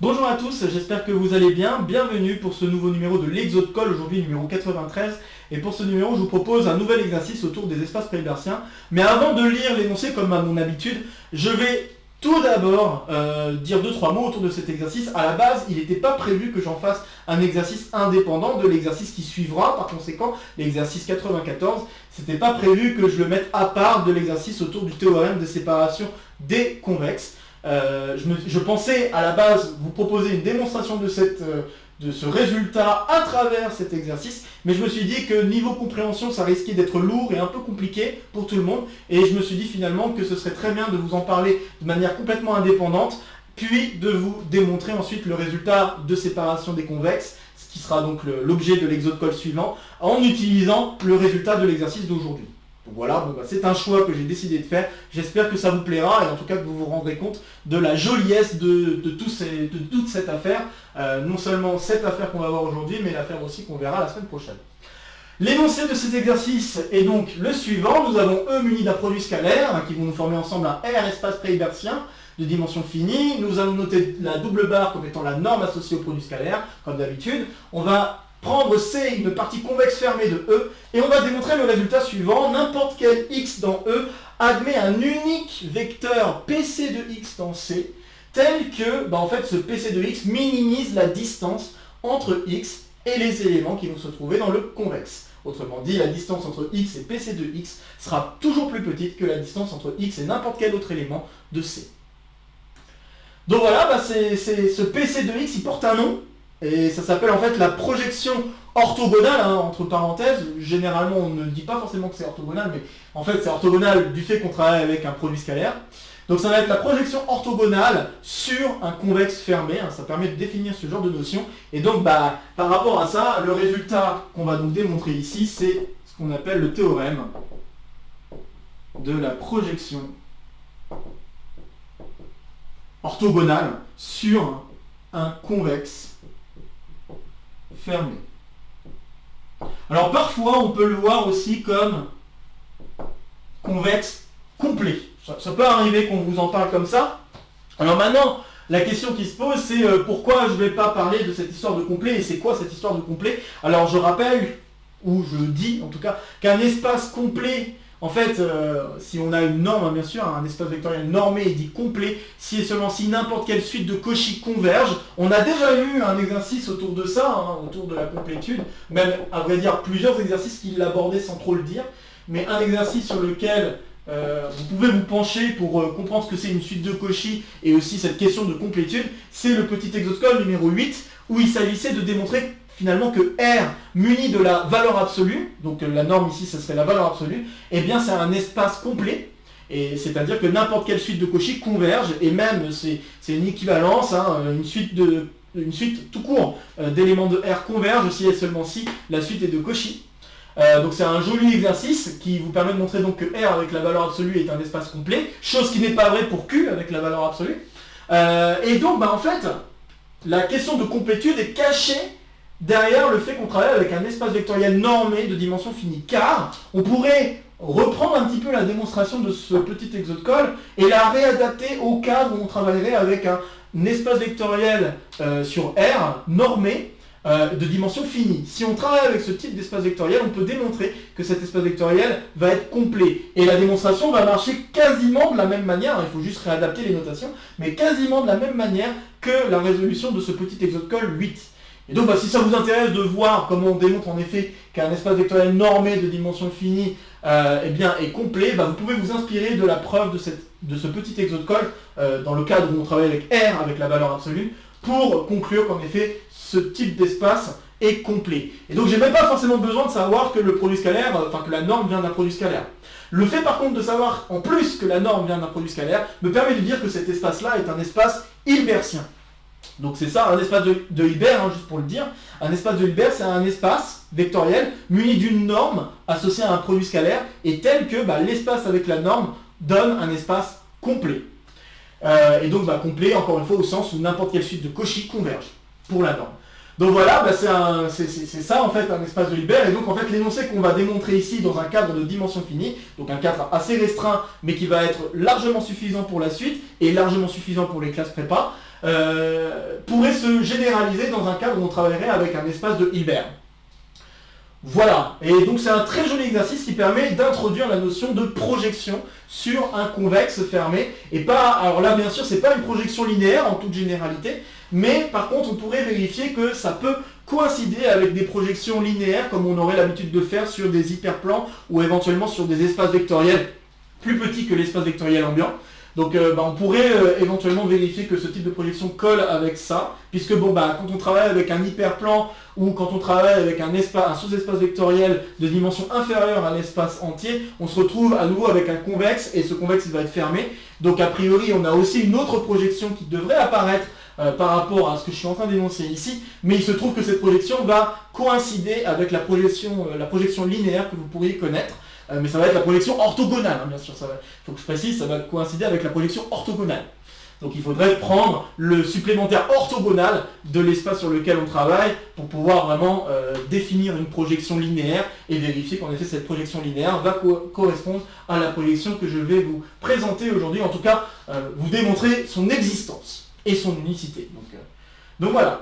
Bonjour à tous, j'espère que vous allez bien. Bienvenue pour ce nouveau numéro de l'Exode-Call, aujourd'hui numéro 93. Et pour ce numéro, je vous propose un nouvel exercice autour des espaces préhilbertiens. Mais avant de lire l'énoncé comme à mon habitude, je vais tout d'abord dire 2-3 mots autour de cet exercice. À la base, il n'était pas prévu que j'en fasse un exercice indépendant de l'exercice qui suivra. Par conséquent, l'exercice 94, c'était pas prévu que je le mette à part de l'exercice autour du théorème de séparation des convexes. Je pensais à la base vous proposer une démonstration de ce résultat à travers cet exercice, mais je me suis dit que niveau compréhension ça risquait d'être lourd et un peu compliqué pour tout le monde, et je me suis dit finalement que ce serait très bien de vous en parler de manière complètement indépendante, puis de vous démontrer ensuite le résultat de séparation des convexes, ce qui sera donc l'objet de l'exode-call suivant, en utilisant le résultat de l'exercice d'aujourd'hui. Donc voilà, c'est un choix que j'ai décidé de faire. J'espère que ça vous plaira et en tout cas que vous vous rendrez compte de la joliesse de toute cette affaire. Non seulement cette affaire qu'on va voir aujourd'hui, mais l'affaire aussi qu'on verra la semaine prochaine. L'énoncé de cet exercice est donc le suivant. Nous avons E muni d'un produit scalaire qui vont nous former ensemble un R espace préhilbertien de dimension finie. Nous allons noter la double barre comme étant la norme associée au produit scalaire, comme d'habitude. On va prendre C, une partie convexe fermée de E, et on va démontrer le résultat suivant. N'importe quel X dans E admet un unique vecteur PC de X dans C, tel que en fait, ce PC de X minimise la distance entre X et les éléments qui vont se trouver dans le convexe. Autrement dit, la distance entre X et PC de X sera toujours plus petite que la distance entre X et n'importe quel autre élément de C. Donc voilà, ce PC de X, il porte un nom. Et ça s'appelle en fait la projection orthogonale, entre parenthèses. Généralement, on ne dit pas forcément que c'est orthogonal, mais en fait, c'est orthogonal du fait qu'on travaille avec un produit scalaire. Donc ça va être la projection orthogonale sur un convexe fermé. Ça permet de définir ce genre de notion. Et donc, par rapport à ça, le résultat qu'on va donc démontrer ici, c'est ce qu'on appelle le théorème de la projection orthogonale sur un convexe fermé. Alors parfois on peut le voir aussi comme convexe complet. Ça peut arriver qu'on vous en parle comme ça. Alors maintenant, la question qui se pose, c'est pourquoi je ne vais pas parler de cette histoire de complet, et c'est quoi cette histoire de complet? Alors je rappelle, ou je dis en tout cas, qu'un espace complet, en fait, si on a une norme, bien sûr, un espace vectoriel normé est dit complet si et seulement si n'importe quelle suite de Cauchy converge. On a déjà eu un exercice autour de ça, autour de la complétude, même à vrai dire plusieurs exercices qui l'abordaient sans trop le dire, mais un exercice sur lequel vous pouvez vous pencher pour comprendre ce que c'est une suite de Cauchy et aussi cette question de complétude, c'est le petit exode-call numéro 8, où il s'agissait de démontrer finalement que R muni de la valeur absolue, donc la norme ici ce serait la valeur absolue, eh bien c'est un espace complet, et c'est-à-dire que n'importe quelle suite de Cauchy converge, et même c'est une équivalence, une suite tout court d'éléments de R converge si et seulement si la suite est de Cauchy. Donc c'est un joli exercice qui vous permet de montrer donc que R avec la valeur absolue est un espace complet, chose qui n'est pas vraie pour Q avec la valeur absolue. Et donc en fait, la question de complétude est cachée derrière le fait qu'on travaille avec un espace vectoriel normé de dimension finie, car on pourrait reprendre un petit peu la démonstration de ce petit exode-call et la réadapter au cadre où on travaillerait avec un espace vectoriel sur R normé de dimension finie. Si on travaille avec ce type d'espace vectoriel, on peut démontrer que cet espace vectoriel va être complet. Et la démonstration va marcher quasiment de la même manière, il faut juste réadapter les notations, mais quasiment de la même manière que la résolution de ce petit exode-call 8. Et donc si ça vous intéresse de voir comment on démontre en effet qu'un espace vectoriel normé de dimension finie est complet, vous pouvez vous inspirer de la preuve de ce petit exode-call dans le cadre où on travaille avec R, avec la valeur absolue, pour conclure qu'en effet ce type d'espace est complet. Et donc j'ai même pas forcément besoin de savoir que le produit scalaire, que la norme vient d'un produit scalaire. Le fait par contre de savoir en plus que la norme vient d'un produit scalaire me permet de dire que cet espace-là est un espace hilbertien. Donc c'est ça, un espace de Hilbert, juste pour le dire. Un espace de Hilbert, c'est un espace vectoriel muni d'une norme associée à un produit scalaire, et tel que l'espace avec la norme donne un espace complet. Et donc complet, encore une fois, au sens où n'importe quelle suite de Cauchy converge pour la norme. Donc voilà, c'est ça en fait un espace de Hilbert, et donc en fait l'énoncé qu'on va démontrer ici dans un cadre de dimension finie, donc un cadre assez restreint, mais qui va être largement suffisant pour la suite, et largement suffisant pour les classes prépa, pourrait se généraliser dans un cadre où on travaillerait avec un espace de Hilbert. Voilà, et donc c'est un très joli exercice qui permet d'introduire la notion de projection sur un convexe fermé, et pas, alors là bien sûr c'est pas une projection linéaire en toute généralité, mais par contre on pourrait vérifier que ça peut coïncider avec des projections linéaires comme on aurait l'habitude de faire sur des hyperplans ou éventuellement sur des espaces vectoriels plus petits que l'espace vectoriel ambiant. Donc on pourrait éventuellement vérifier que ce type de projection colle avec ça, puisque quand on travaille avec un hyperplan ou quand on travaille avec un sous-espace vectoriel de dimension inférieure à l'espace entier, on se retrouve à nouveau avec un convexe, et ce convexe il va être fermé. Donc a priori on a aussi une autre projection qui devrait apparaître par rapport à ce que je suis en train d'énoncer ici, mais il se trouve que cette projection va coïncider avec la projection linéaire que vous pourriez connaître. Mais ça va être la projection orthogonale, hein, bien sûr, il faut que je précise, ça va coïncider avec la projection orthogonale. Donc il faudrait prendre le supplémentaire orthogonal de l'espace sur lequel on travaille pour pouvoir vraiment définir une projection linéaire et vérifier qu'en effet cette projection linéaire va correspondre à la projection que je vais vous présenter aujourd'hui, en tout cas vous démontrer son existence et son unicité. Donc voilà.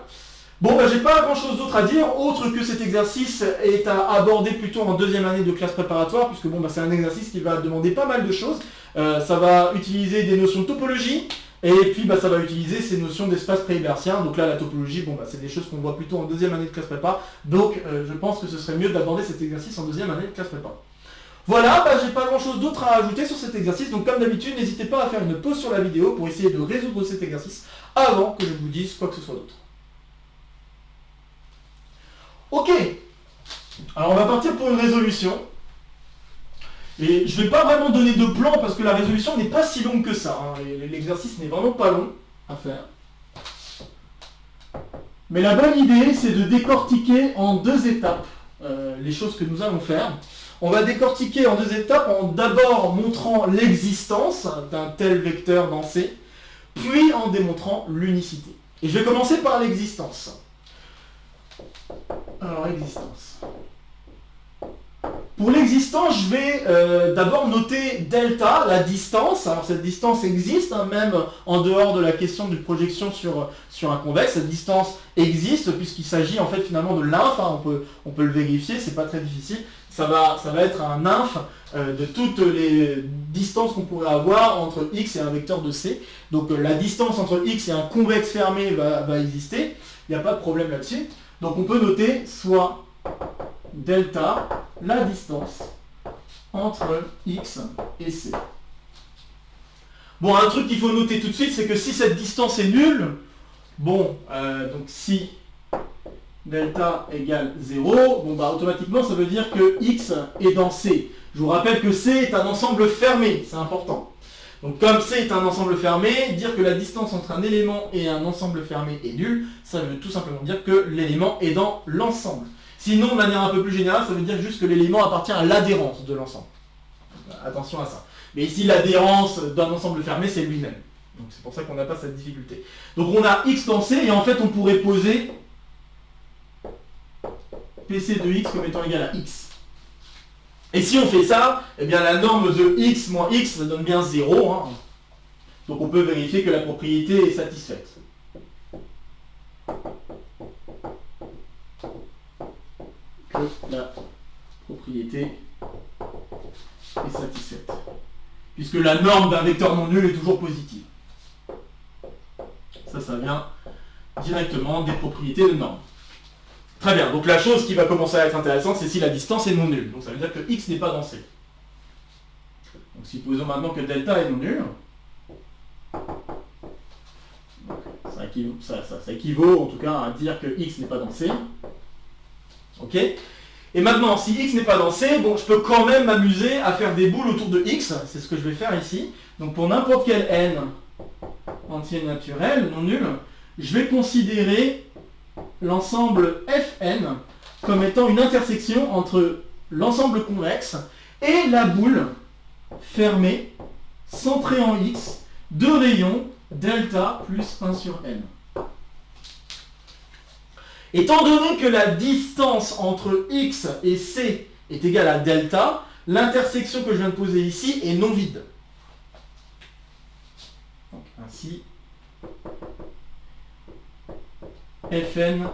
Bon, j'ai pas grand chose d'autre à dire, autre que cet exercice est à aborder plutôt en deuxième année de classe préparatoire, puisque c'est un exercice qui va demander pas mal de choses. Ça va utiliser des notions de topologie, et puis ça va utiliser ces notions d'espace pré-hilbertien. Donc là, la topologie, c'est des choses qu'on voit plutôt en deuxième année de classe prépa, donc je pense que ce serait mieux d'aborder cet exercice en deuxième année de classe prépa. Voilà, j'ai pas grand chose d'autre à ajouter sur cet exercice, donc comme d'habitude, n'hésitez pas à faire une pause sur la vidéo pour essayer de résoudre cet exercice avant que je vous dise quoi que ce soit d'autre. Ok, alors on va partir pour une résolution. Et je ne vais pas vraiment donner de plan parce que la résolution n'est pas si longue que ça. Hein. L'exercice n'est vraiment pas long à faire. Mais la bonne idée, c'est de décortiquer en deux étapes les choses que nous allons faire. On va décortiquer en deux étapes en d'abord montrant l'existence d'un tel vecteur dans C, puis en démontrant l'unicité. Et je vais commencer par l'existence. Alors, existence. Pour l'existence, je vais d'abord noter delta, la distance. Alors cette distance existe, même en dehors de la question de projection sur un convexe. Cette distance existe puisqu'il s'agit en fait finalement de l'inf. On peut le vérifier, c'est pas très difficile. Ça va être un inf de toutes les distances qu'on pourrait avoir entre x et un vecteur de C. Donc la distance entre x et un convexe fermé va exister. Il n'y a pas de problème là-dessus. Donc on peut noter soit delta, la distance entre x et c. Bon, un truc qu'il faut noter tout de suite, c'est que si cette distance est nulle, donc si delta égale 0, automatiquement ça veut dire que x est dans C. Je vous rappelle que C est un ensemble fermé, c'est important. Donc comme C est un ensemble fermé, dire que la distance entre un élément et un ensemble fermé est nulle, ça veut tout simplement dire que l'élément est dans l'ensemble. Sinon, de manière un peu plus générale, ça veut dire juste que l'élément appartient à l'adhérence de l'ensemble. Attention à ça. Mais ici, l'adhérence d'un ensemble fermé, c'est lui-même. Donc c'est pour ça qu'on n'a pas cette difficulté. Donc on a x dans C, et en fait on pourrait poser PC de x comme étant égal à x. Et si on fait ça, eh bien la norme de x moins x, ça donne bien 0. Hein. Donc on peut vérifier que la propriété est satisfaite. Que la propriété est satisfaite. Puisque la norme d'un vecteur non nul est toujours positive. Ça vient directement des propriétés de norme. Très bien, donc la chose qui va commencer à être intéressante, c'est si la distance est non nulle. Donc ça veut dire que x n'est pas dans C. Donc supposons maintenant que delta est non nul. Ça équivaut en tout cas à dire que x n'est pas dans C. Ok. Et maintenant, si x n'est pas dans C, je peux quand même m'amuser à faire des boules autour de x. C'est ce que je vais faire ici. Donc pour n'importe quel n entier naturel, non nul, je vais considérer l'ensemble Fn comme étant une intersection entre l'ensemble convexe et la boule fermée, centrée en x, de rayon delta plus 1 sur n. Étant donné que la distance entre x et c est égale à delta, l'intersection que je viens de poser ici est non vide. Donc ainsi, Fn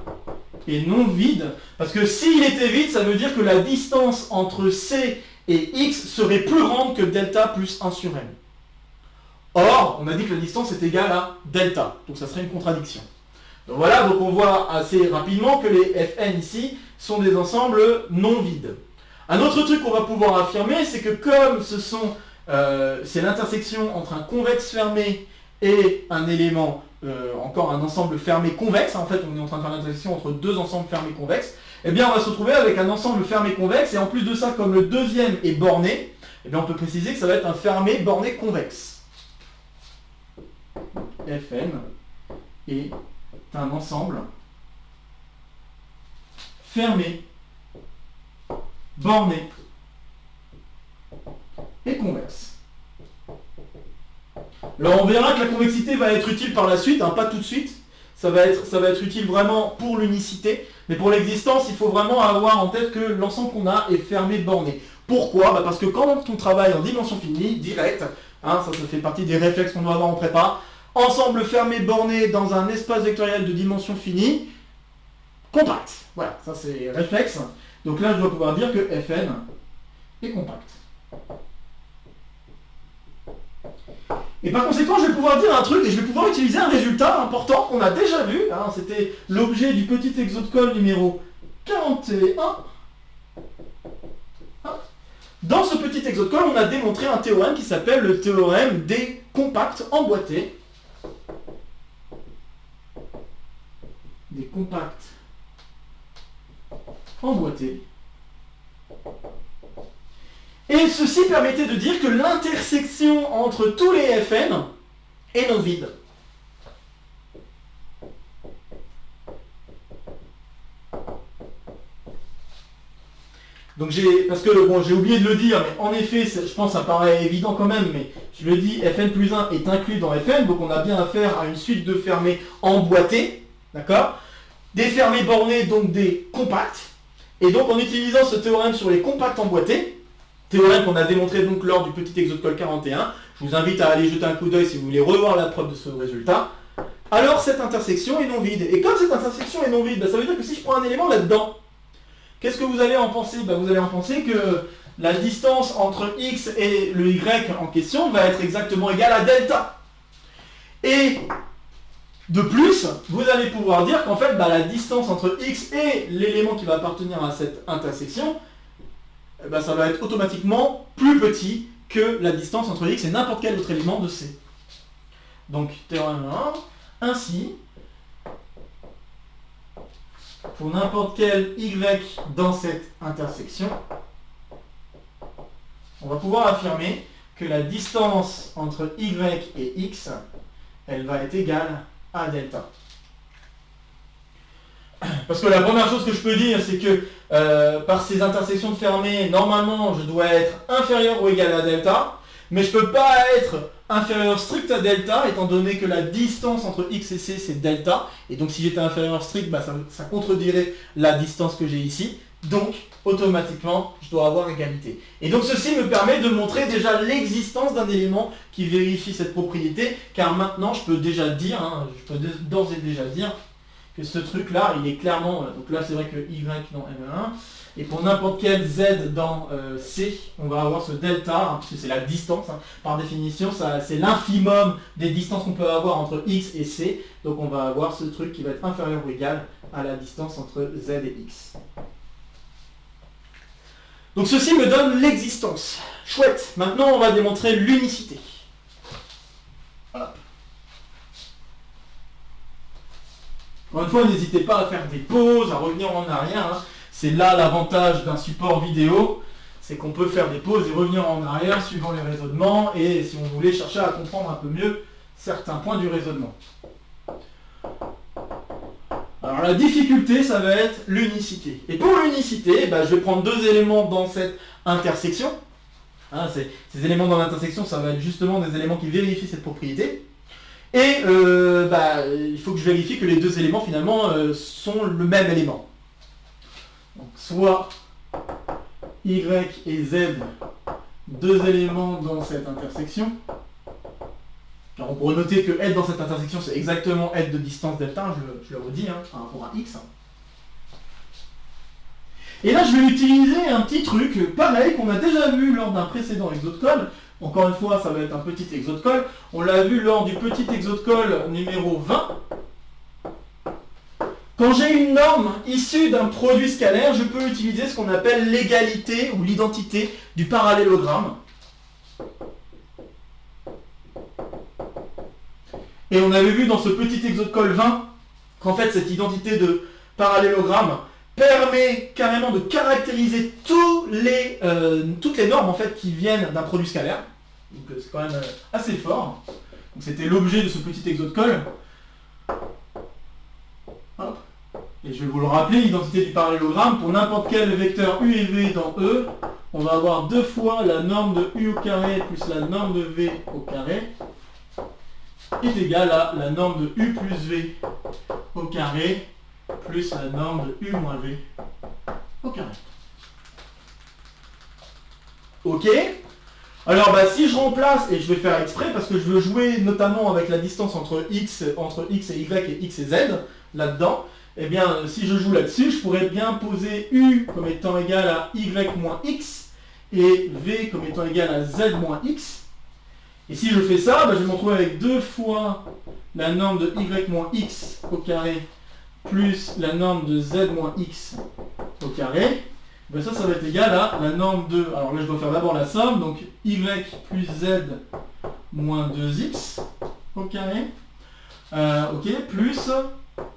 est non vide, parce que s'il était vide, ça veut dire que la distance entre C et X serait plus grande que delta plus 1 sur M. Or, on a dit que la distance est égale à delta, donc ça serait une contradiction. Donc voilà, donc on voit assez rapidement que les Fn ici sont des ensembles non vides. Un autre truc qu'on va pouvoir affirmer, c'est que comme c'est l'intersection entre un convexe fermé et un élément, encore un ensemble fermé convexe, en fait on est en train de faire l'intersection entre deux ensembles fermés convexes, eh bien on va se retrouver avec un ensemble fermé convexe, et en plus de ça, comme le deuxième est borné, eh bien on peut préciser que ça va être un fermé borné convexe. Fn est un ensemble fermé, borné et convexe. Alors on verra que la convexité va être utile par la suite, hein, pas tout de suite. Ça va être utile vraiment pour l'unicité, mais pour l'existence, il faut vraiment avoir en tête que l'ensemble qu'on a est fermé, borné. Pourquoi ? Parce que quand on travaille en dimension finie, directe, hein, ça fait partie des réflexes qu'on doit avoir en prépa, ensemble fermé, borné dans un espace vectoriel de dimension finie, compact. Voilà, ça c'est réflexe. Donc là, je dois pouvoir dire que Fn est compact. Et par conséquent, je vais pouvoir dire un truc et je vais pouvoir utiliser un résultat important qu'on a déjà vu. Hein, c'était l'objet du petit exo de colle numéro 41. Dans ce petit exo de colle, on a démontré un théorème qui s'appelle le théorème des compacts emboîtés. Des compacts emboîtés. Et ceci permettait de dire que l'intersection entre tous les Fn est non vide. Donc parce que bon, j'ai oublié de le dire, mais en effet, je pense que ça paraît évident quand même, mais je le dis, Fn plus 1 est inclus dans Fn, donc on a bien affaire à une suite de fermés emboîtés, d'accord ? Des fermés bornés, donc des compacts. Et donc en utilisant ce théorème sur les compacts emboîtés, théorème qu'on a démontré donc lors du petit exo de colle 41, je vous invite à aller jeter un coup d'œil si vous voulez revoir la preuve de ce résultat, alors cette intersection est non vide. Et comme cette intersection est non vide, ça veut dire que si je prends un élément là-dedans, qu'est-ce que vous allez en penser ? Vous allez en penser que la distance entre x et le y en question va être exactement égale à delta. Et de plus, vous allez pouvoir dire qu'en fait, la distance entre x et l'élément qui va appartenir à cette intersection, ça va être automatiquement plus petit que la distance entre x et n'importe quel autre élément de C. Donc, théorème 1, ainsi, pour n'importe quel y dans cette intersection, on va pouvoir affirmer que la distance entre y et x, elle va être égale à delta. Parce que la première chose que je peux dire, c'est que par ces intersections fermées, normalement, je dois être inférieur ou égal à delta, mais je ne peux pas être inférieur strict à delta, étant donné que la distance entre x et c, c'est delta, et donc si j'étais inférieur strict, ça contredirait la distance que j'ai ici, donc automatiquement, je dois avoir égalité. Et donc ceci me permet de montrer déjà l'existence d'un élément qui vérifie cette propriété, car maintenant, je peux déjà dire, je peux d'ores et déjà dire, que ce truc-là, il est clairement, donc là c'est vrai que y dans M1, et pour n'importe quel z dans C, on va avoir ce delta, parce que c'est la distance, par définition, c'est l'infimum des distances qu'on peut avoir entre x et c, donc on va avoir ce truc qui va être inférieur ou égal à la distance entre z et x. Donc ceci me donne l'existence. Chouette, maintenant on va démontrer l'unicité. Voilà. Encore une fois, n'hésitez pas à faire des pauses, à revenir en arrière. C'est là l'avantage d'un support vidéo, c'est qu'on peut faire des pauses et revenir en arrière suivant les raisonnements et si on voulait chercher à comprendre un peu mieux certains points du raisonnement. Alors la difficulté, ça va être l'unicité. Et pour l'unicité, je vais prendre deux éléments dans cette intersection. Ces éléments dans l'intersection, ça va être justement des éléments qui vérifient cette propriété. Et il faut que je vérifie que les deux éléments finalement sont le même élément. Donc, soit y et z, deux éléments dans cette intersection, Alors on pourrait noter que être dans cette intersection, c'est exactement être de distance delta, je le redis, par rapport à x. Et là, je vais utiliser un petit truc, pareil, qu'on a déjà vu lors d'un précédent exo de colle. Encore une fois, ça va être un petit exo de colle. On l'a vu lors du petit exo de colle numéro 20. Quand j'ai une norme issue d'un produit scalaire, je peux utiliser ce qu'on appelle l'égalité ou l'identité du parallélogramme. Et on avait vu dans ce petit exo de colle 20 qu'en fait cette identité de parallélogramme permet carrément de caractériser toutes les normes en fait qui viennent d'un produit scalaire. Donc c'est quand même assez fort. Donc c'était l'objet de ce petit exo de colle. Hop. Et je vais vous le rappeler, l'identité du parallélogramme, pour n'importe quel vecteur u et v dans E, on va avoir deux fois la norme de u au carré plus la norme de v au carré est égale à la norme de u plus v au carré plus la norme de u moins v au carré. Ok? Alors si je remplace, et je vais faire exprès parce que je veux jouer notamment avec la distance entre x et y et x et z là-dedans, eh bien si je joue là-dessus, je pourrais bien poser u comme étant égal à y moins x et v comme étant égal à z moins x. Et si je fais ça, je vais me retrouver avec deux fois la norme de y moins x au carré plus la norme de z moins x au carré. Ça va être égal à la norme de... Alors là, je dois faire d'abord la somme, donc y plus z moins 2x au carré, ok, plus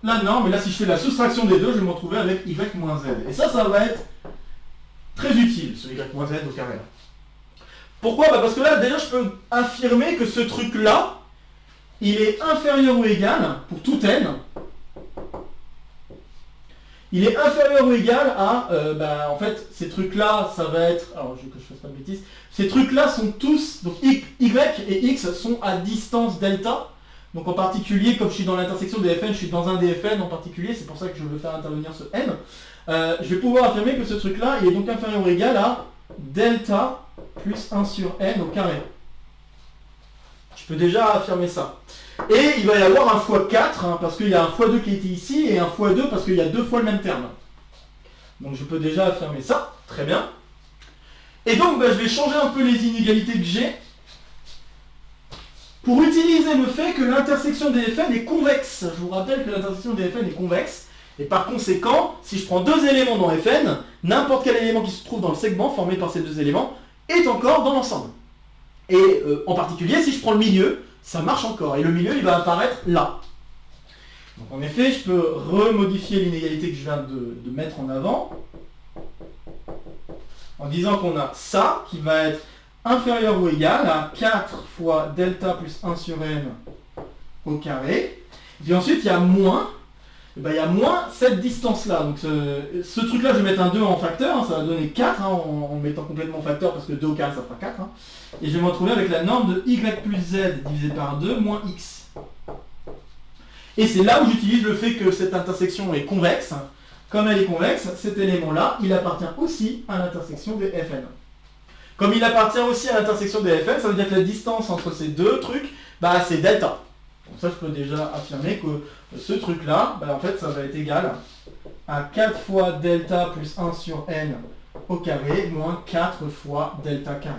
la norme, et là si je fais la soustraction des deux, je vais me retrouver avec y moins z. Et ça va être très utile, ce y moins z au carré. Pourquoi? Parce que là, déjà, je peux affirmer que ce truc-là, il est inférieur ou égal, pour tout n, il est inférieur ou égal à, en fait, ces trucs-là, ça va être, alors que je fasse pas de bêtises, ces trucs-là sont tous, donc y et x sont à distance delta, donc en particulier, comme je suis dans l'intersection des fn, je suis dans un des fn en particulier, c'est pour ça que je veux faire intervenir ce n, je vais pouvoir affirmer que ce truc-là, il est donc inférieur ou égal à delta plus 1 sur n au carré. Je peux déjà affirmer ça. Et il va y avoir un x4, parce qu'il y a un x2 qui a été ici, et un x2 parce qu'il y a deux fois le même terme. Donc je peux déjà affirmer ça, très bien. Et donc je vais changer un peu les inégalités que j'ai, pour utiliser le fait que l'intersection des Fn est convexe. Je vous rappelle que l'intersection des Fn est convexe, et par conséquent, si je prends deux éléments dans Fn, n'importe quel élément qui se trouve dans le segment formé par ces deux éléments est encore dans l'ensemble. Et en particulier, si je prends le milieu, ça marche encore. Et le milieu, il va apparaître là. Donc en effet, je peux remodifier l'inégalité que je viens de mettre en avant, en disant qu'on a ça qui va être inférieur ou égal à 4 fois delta plus 1 sur n au carré. Et puis ensuite, il y a moins. Il y a moins cette distance-là. Donc ce truc-là, je vais mettre un 2 en facteur, ça va donner 4 en mettant complètement facteur, parce que 2 au carré, ça fera 4. Et je vais me retrouver avec la norme de y plus z divisé par 2 moins x. Et c'est là où j'utilise le fait que cette intersection est convexe. Comme elle est convexe, cet élément-là, il appartient aussi à l'intersection des Fn. Comme il appartient aussi à l'intersection des Fn, ça veut dire que la distance entre ces deux trucs, c'est delta. Donc ça, je peux déjà affirmer que ce truc-là, en fait, ça va être égal à 4 fois delta plus 1 sur n au carré, moins 4 fois delta carré.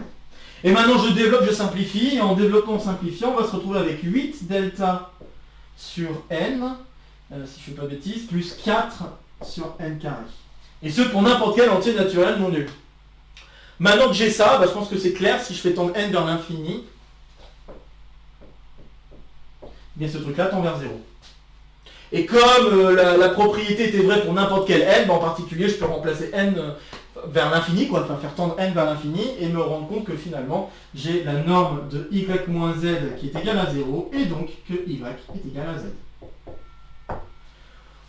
Et maintenant, je développe, je simplifie, et en développant, simplifiant, on va se retrouver avec 8 delta sur n, si je ne fais pas de bêtises, plus 4 sur n carré. Et ce, pour n'importe quel entier naturel non nul. Maintenant que j'ai ça, je pense que c'est clair, si je fais tendre n vers l'infini, bien ce truc-là tend vers 0. Et comme la propriété était vraie pour n'importe quel n, en particulier je peux remplacer n vers l'infini, enfin faire tendre n vers l'infini, et me rendre compte que finalement j'ai la norme de y moins z qui est égale à 0, et donc que y est égal à z.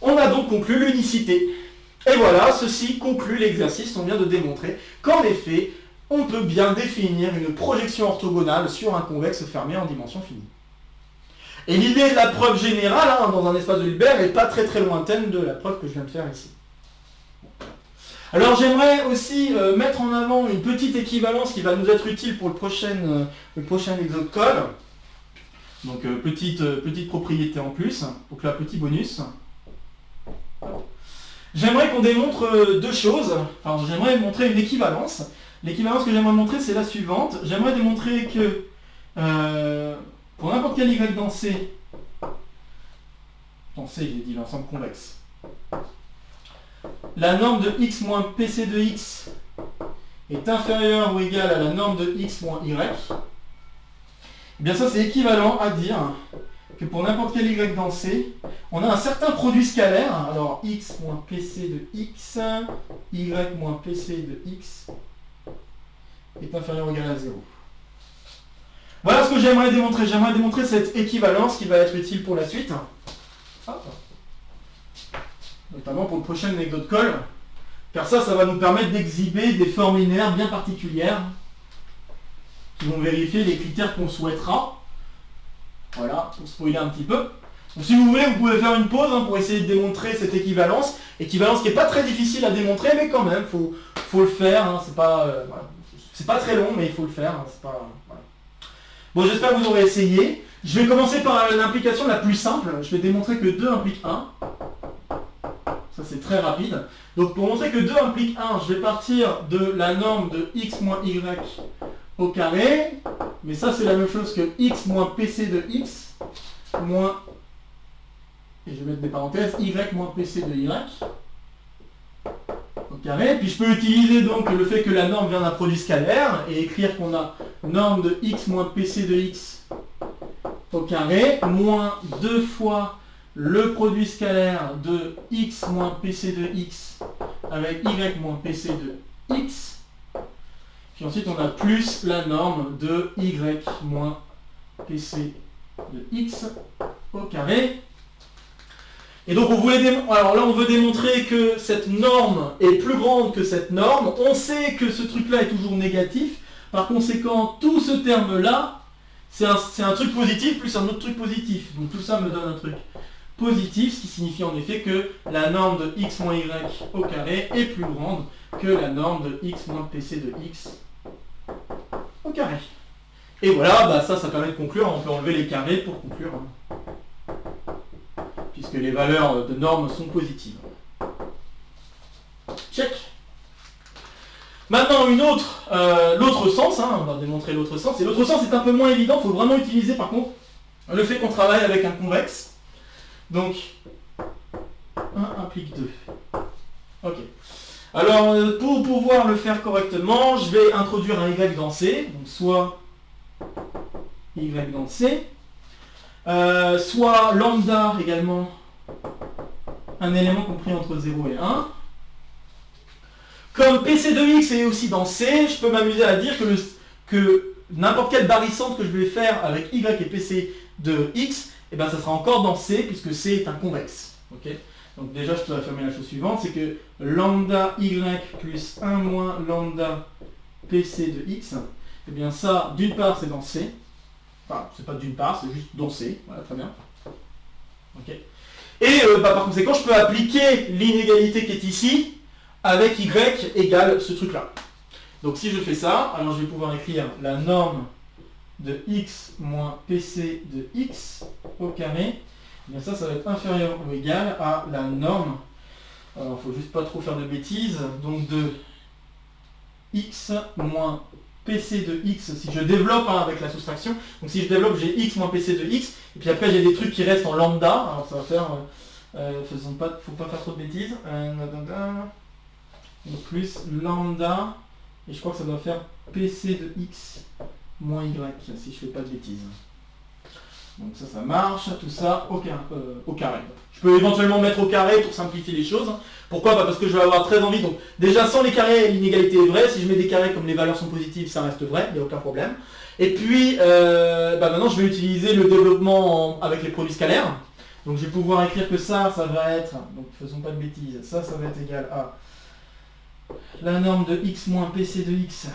On a donc conclu l'unicité. Et voilà, ceci conclut l'exercice, on vient de démontrer qu'en effet, on peut bien définir une projection orthogonale sur un convexe fermé en dimension finie. Et l'idée de la preuve générale, dans un espace de Hilbert, n'est pas très lointaine de la preuve que je viens de faire ici. Alors j'aimerais aussi mettre en avant une petite équivalence qui va nous être utile pour le prochain exo de colle. Donc petite propriété en plus, donc là petit bonus. J'aimerais qu'on démontre deux choses, enfin j'aimerais montrer une équivalence. L'équivalence que j'aimerais montrer c'est la suivante. J'aimerais démontrer que pour n'importe quel y dans C j'ai dit l'ensemble convexe, la norme de x moins pc de x est inférieure ou égale à la norme de x moins y. Eh bien ça c'est équivalent à dire que pour n'importe quel y dans C, on a un certain produit scalaire, alors x moins pc de x, y moins pc de x est inférieur ou égal à 0. Voilà ce que j'aimerais démontrer. J'aimerais démontrer cette équivalence qui va être utile pour la suite. Notamment pour le prochain anecdote colle, car ça va nous permettre d'exhiber des formes linéaires bien particulières qui vont vérifier les critères qu'on souhaitera. Voilà, pour spoiler un petit peu. Donc si vous voulez, vous pouvez faire une pause pour essayer de démontrer cette équivalence. Équivalence qui n'est pas très difficile à démontrer, mais quand même, faut le faire. C'est pas, voilà. C'est pas très long, mais il faut le faire. C'est pas, voilà. Bon, j'espère que vous aurez essayé. Je vais commencer par l'implication la plus simple. Je vais démontrer que 2 implique 1. Ça, c'est très rapide. Donc, pour montrer que 2 implique 1, je vais partir de la norme de x moins y au carré. Mais ça, c'est la même chose que x moins pc de x moins, et je vais mettre des parenthèses, y moins pc de y au carré. Puis je peux utiliser donc le fait que la norme vient d'un produit scalaire et écrire qu'on a norme de x moins pc de x au carré moins 2 fois le produit scalaire de x moins pc de x avec y moins pc de x. Puis ensuite on a plus la norme de y moins pc de x au carré. Et donc alors là on veut démontrer que cette norme est plus grande que cette norme. On sait que ce truc-là est toujours négatif. Par conséquent, tout ce terme-là, c'est un truc positif plus un autre truc positif. Donc tout ça me donne un truc positif, ce qui signifie en effet que la norme de x moins y au carré est plus grande que la norme de x moins pc de x au carré. Et voilà, ça permet de conclure. On peut enlever les carrés pour conclure, puisque les valeurs de normes sont positives. Check. Maintenant l'autre sens, on va démontrer l'autre sens, et l'autre sens est un peu moins évident, il faut vraiment utiliser par contre le fait qu'on travaille avec un convexe. Donc 1 implique 2. Ok. Alors pour pouvoir le faire correctement, je vais introduire un y dans C, donc soit y dans C, soit lambda également un élément compris entre 0 et 1. Comme PC de x est aussi dans C, je peux m'amuser à dire que n'importe quelle barycentre que je vais faire avec y et PC de x, ça sera encore dans C, puisque C est un convexe. Okay, donc déjà, je peux affirmer la chose suivante, c'est que lambda y plus 1 moins lambda PC de x, ça, d'une part, c'est dans C. Enfin, c'est pas d'une part, c'est juste dans C. Voilà, très bien. Okay. Et par conséquent, je peux appliquer l'inégalité qui est ici avec y égale ce truc-là. Donc si je fais ça, alors je vais pouvoir écrire la norme de x moins pc de x au carré. Ça va être inférieur ou égal à la norme, alors il ne faut juste pas trop faire de bêtises, donc de x moins pc de x, si je développe avec la soustraction, donc si je développe j'ai x moins pc de x, et puis après j'ai des trucs qui restent en lambda, alors ça va faire, faut pas faire trop de bêtises, donc plus lambda, et je crois que ça doit faire pc de x moins y, si je fais pas de bêtises. Donc ça marche, tout ça au carré. Je peux éventuellement mettre au carré pour simplifier les choses. Pourquoi ? Parce que je vais avoir très envie. Donc déjà sans les carrés, l'inégalité est vraie. Si je mets des carrés comme les valeurs sont positives, ça reste vrai, il n'y a aucun problème. Et puis maintenant je vais utiliser le développement avec les produits scalaires. Donc je vais pouvoir écrire que ça va être, donc faisons pas de bêtises, ça va être égal à la norme de x moins pc de x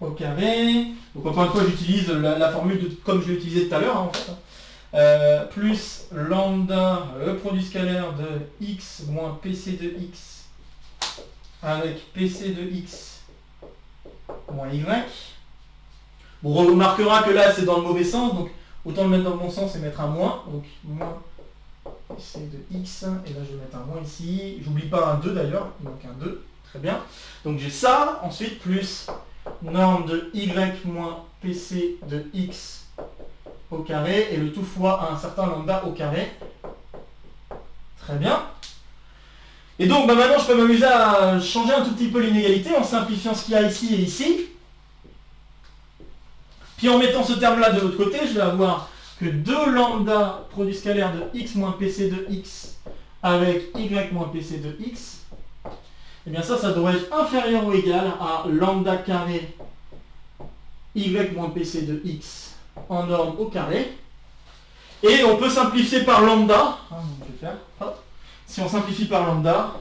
au carré. Donc encore une fois j'utilise la formule comme je l'ai utilisé tout à l'heure en fait. Plus lambda, le produit scalaire de x moins pc de x avec pc de x moins y. On remarquera que là c'est dans le mauvais sens, donc autant le mettre dans le bon sens et mettre un moins. Donc moins PC de x, et là je vais mettre un moins ici. J'oublie pas un 2 d'ailleurs, donc un 2, très bien. Donc j'ai ça, ensuite plus norme de y moins PC de x au carré, et le tout fois un certain lambda au carré. Très bien. Et donc bah, maintenant je peux m'amuser à changer un tout petit peu l'inégalité en simplifiant ce qu'il y a ici et ici. Puis en mettant ce terme-là de l'autre côté, je vais avoir que 2 lambda produit scalaire de x moins pc de x avec y moins pc de x. Et bien ça doit être inférieur ou égal à lambda carré y moins pc de x en norme au carré. Et on peut simplifier par lambda. Je vais faire, hop. Si on simplifie par lambda,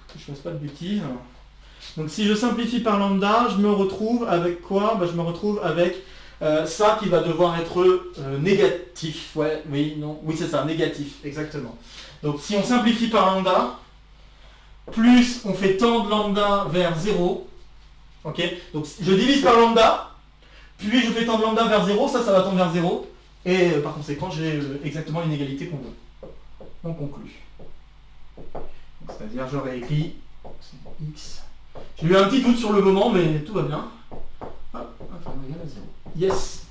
que je fasse pas de bêtises. Donc si je simplifie par lambda, je me retrouve avec quoi? Je me retrouve avec ça qui va devoir être négatif. Ouais, oui, non, oui c'est ça, négatif, exactement. Donc si on simplifie par lambda, plus on fait tendre lambda vers 0, ok? Donc je divise par lambda, puis je fais tendre lambda vers 0, ça va tendre vers 0, et par conséquent j'ai exactement l'inégalité qu'on veut. On conclut. C'est-à-dire j'aurais écrit x. J'ai eu un petit doute sur le moment, mais tout va bien. Hop, inférieur égal à 0. Yes.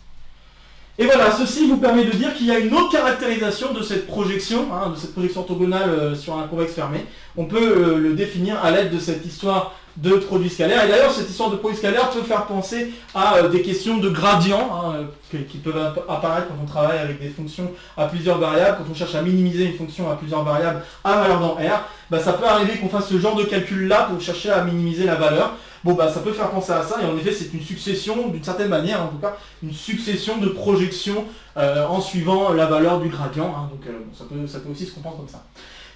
Et voilà, ceci vous permet de dire qu'il y a une autre caractérisation de cette projection, de cette projection orthogonale sur un convexe fermé. On peut le définir à l'aide de cette histoire de produit scalaire. Et d'ailleurs, cette histoire de produit scalaire peut faire penser à des questions de gradient qui peuvent apparaître quand on travaille avec des fonctions à plusieurs variables. Quand on cherche à minimiser une fonction à plusieurs variables à valeur dans R, ça peut arriver qu'on fasse ce genre de calcul-là pour chercher à minimiser la valeur. Bon, ça peut faire penser à ça, et en effet, c'est une succession, d'une certaine manière, en tout cas, une succession de projections en suivant la valeur du gradient. Donc, ça peut aussi se comprendre comme ça.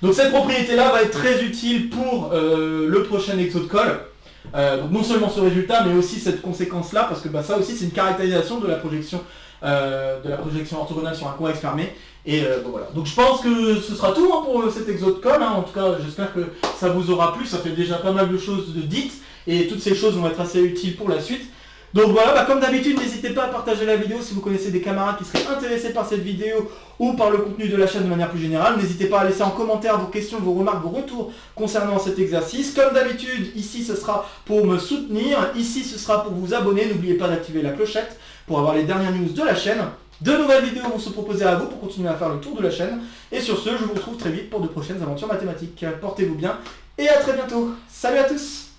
Donc, cette propriété-là va être très utile pour le prochain exo de colle. Donc, non seulement ce résultat, mais aussi cette conséquence-là, parce que ça aussi, c'est une caractérisation de la projection orthogonale sur un convexe fermé. Et voilà. Donc je pense que ce sera tout pour cet exo de colle. En tout cas, j'espère que ça vous aura plu. Ça fait déjà pas mal de choses de dites. Et toutes ces choses vont être assez utiles pour la suite. Donc voilà, comme d'habitude, n'hésitez pas à partager la vidéo si vous connaissez des camarades qui seraient intéressés par cette vidéo ou par le contenu de la chaîne de manière plus générale. N'hésitez pas à laisser en commentaire vos questions, vos remarques, vos retours concernant cet exercice. Comme d'habitude, ici ce sera pour me soutenir, ici ce sera pour vous abonner. N'oubliez pas d'activer la clochette pour avoir les dernières news de la chaîne. De nouvelles vidéos vont se proposer à vous pour continuer à faire le tour de la chaîne. Et sur ce, je vous retrouve très vite pour de prochaines aventures mathématiques. Portez-vous bien et à très bientôt. Salut à tous!